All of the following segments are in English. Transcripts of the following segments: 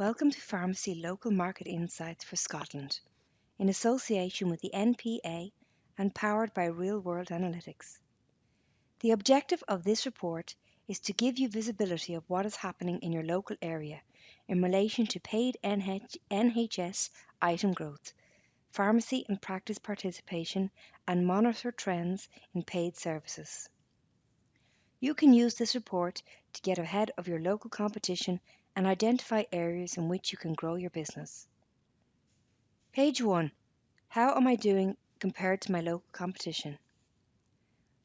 Welcome to Pharmacy Local Market Insights for Scotland, in association with the NPA and powered by Real World Analytics. The objective of this report is to give you visibility of what is happening in your local area in relation to paid NHS item growth, pharmacy and practice participation, and monitor trends in paid services. You can use this report to get ahead of your local competition and identify areas in which you can grow your business. Page 1. How am I doing compared to my local competition?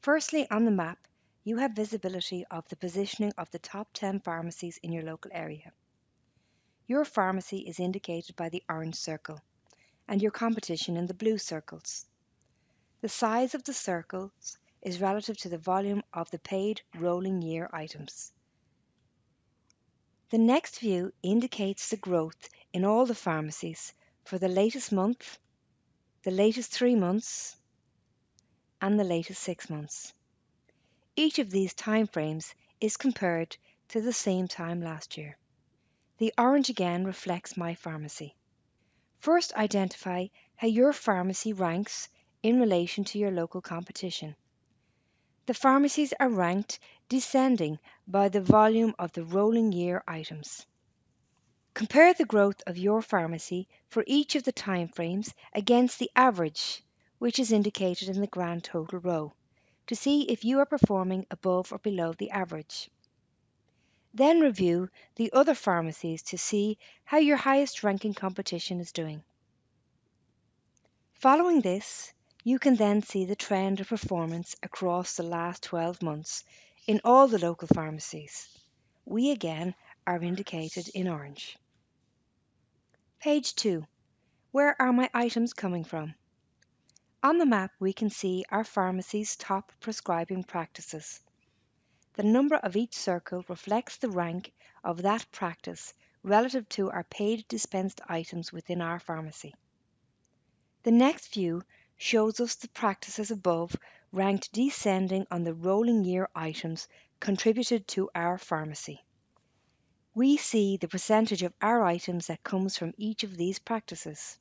Firstly, on the map, you have visibility of the positioning of the top 10 pharmacies in your local area. Your pharmacy is indicated by the orange circle and your competition in the blue circles. The size of the circles is relative to the volume of the paid rolling year items. The next view indicates the growth in all the pharmacies for the latest month, the latest 3 months, and the latest 6 months. Each of these timeframes is compared to the same time last year. The orange again reflects my pharmacy. First, identify how your pharmacy ranks in relation to your local competition. The pharmacies are ranked descending by the volume of the rolling year items. Compare the growth of your pharmacy for each of the timeframes against the average, which is indicated in the grand total row, to see if you are performing above or below the average. Then review the other pharmacies to see how your highest ranking competition is doing. Following this, you can then see the trend of performance across the last 12 months in all the local pharmacies. We again are indicated in orange. Page 2. Where are my items coming from? On the map, we can see our pharmacy's top prescribing practices. The number of each circle reflects the rank of that practice relative to our paid dispensed items within our pharmacy. The next view shows us the practices above ranked descending on the rolling year items contributed to our pharmacy. We see the percentage of our items that comes from each of these practices.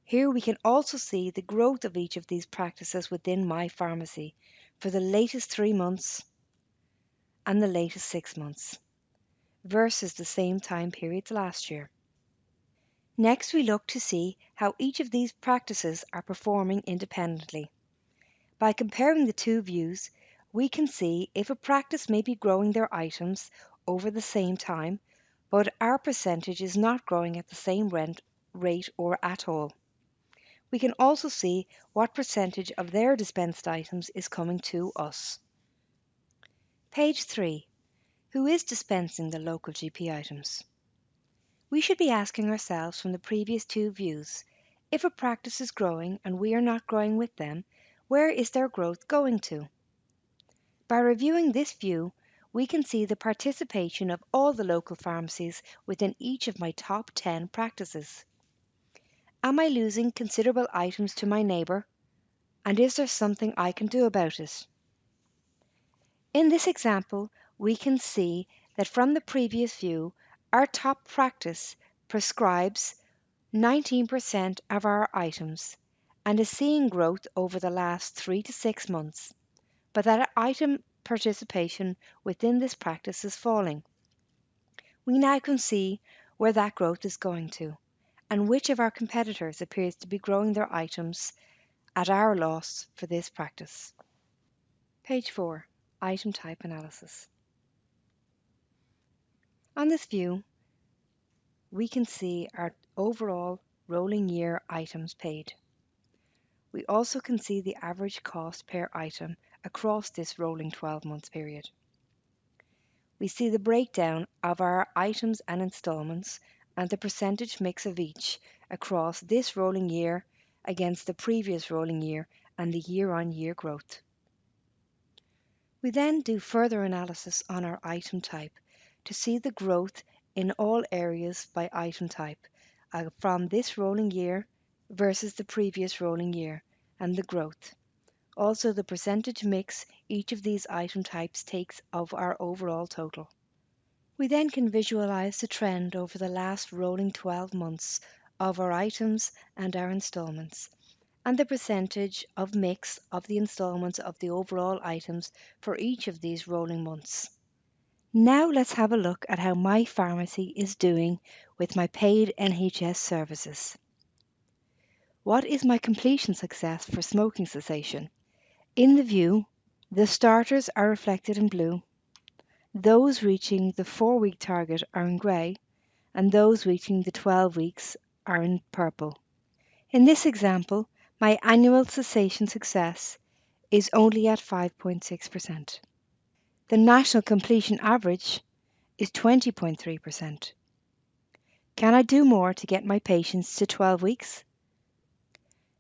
Here we can also see the growth of each of these practices within my pharmacy for the latest 3 months and the latest 6 months versus the same time periods last year. Next, we look to see how each of these practices are performing independently. By comparing the two views, we can see if a practice may be growing their items over the same time, but our percentage is not growing at the same rate or at all. We can also see what percentage of their dispensed items is coming to us. Page 3. Who is dispensing the local GP items? We should be asking ourselves from the previous two views, if a practice is growing and we are not growing with them, where is their growth going to? By reviewing this view, we can see the participation of all the local pharmacies within each of my top 10 practices. Am I losing considerable items to my neighbour? And is there something I can do about it? In this example, we can see that from the previous view, our top practice prescribes 19% of our items and is seeing growth over the last 3 to 6 months, but that item participation within this practice is falling. We now can see where that growth is going to and which of our competitors appears to be growing their items at our loss for this practice. Page 4. Item type analysis. On this view, we can see our overall rolling year items paid. We also can see the average cost per item across this rolling 12-month period. We see the breakdown of our items and instalments and the percentage mix of each across this rolling year against the previous rolling year and the year-on-year growth. We then do further analysis on our item type to see the growth in all areas by item type from this rolling year versus the previous rolling year and the growth. Also the percentage mix each of these item types takes of our overall total. We then can visualize the trend over the last rolling 12 months of our items and our installments, and the percentage of mix of the installments of the overall items for each of these rolling months. Now let's have a look at how my pharmacy is doing with my paid NHS services. What is my completion success for smoking cessation? In the view, the starters are reflected in blue, those reaching the 4-week target are in grey, and those reaching the 12 weeks are in purple. In this example, my annual cessation success is only at 5.6%. The national completion average is 20.3%. Can I do more to get my patients to 12 weeks?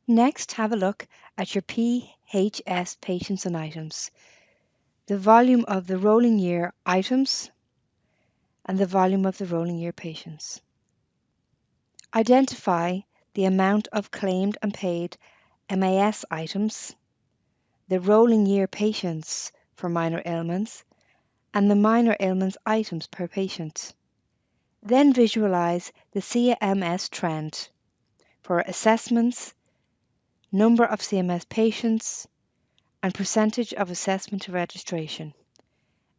Next, have a look at your PHS patients and items, the volume of the rolling year items and the volume of the rolling year patients. Identify the amount of claimed and paid MAS items, the rolling year patients for minor ailments, and the minor ailments items per patient. Then visualize the CMS trend for assessments, number of CMS patients, and percentage of assessment to registration,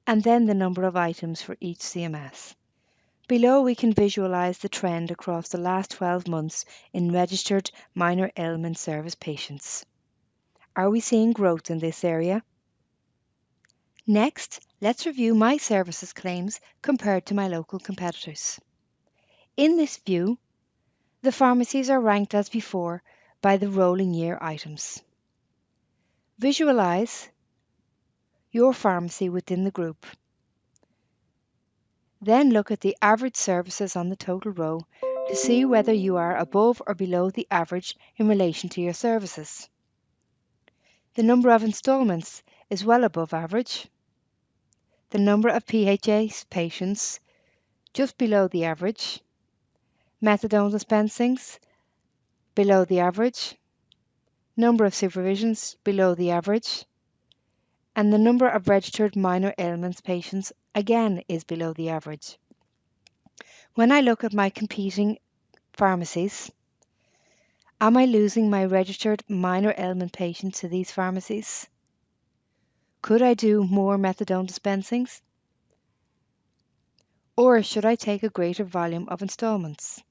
and then the number of items for each CMS. Below we can visualize the trend across the last 12 months in registered minor ailment service patients. Are we seeing growth in this area? Next, let's review my services claims compared to my local competitors. In this view, the pharmacies are ranked as before by the rolling year items. Visualize your pharmacy within the group. Then look at the average services on the total row to see whether you are above or below the average in relation to your services. The number of installments is well above average. The number of PHA patients just below the average. Methadone dispensings below the average. Number of supervisions below the average. And the number of registered minor ailments patients again is below the average. When I look at my competing pharmacies, am I losing my registered minor ailment patients to these pharmacies? Could I do more methadone dispensings? Or should I take a greater volume of installments?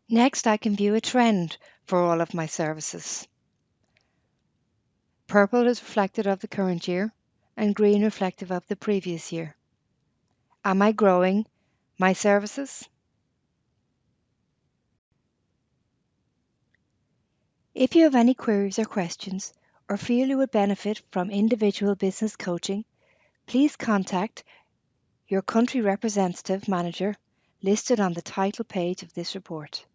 Next, I can view a trend for all of my services. Purple is reflective of the current year and green reflective of the previous year. Am I growing my services? If you have any queries or questions or feel you would benefit from individual business coaching, please contact your country representative manager listed on the title page of this report.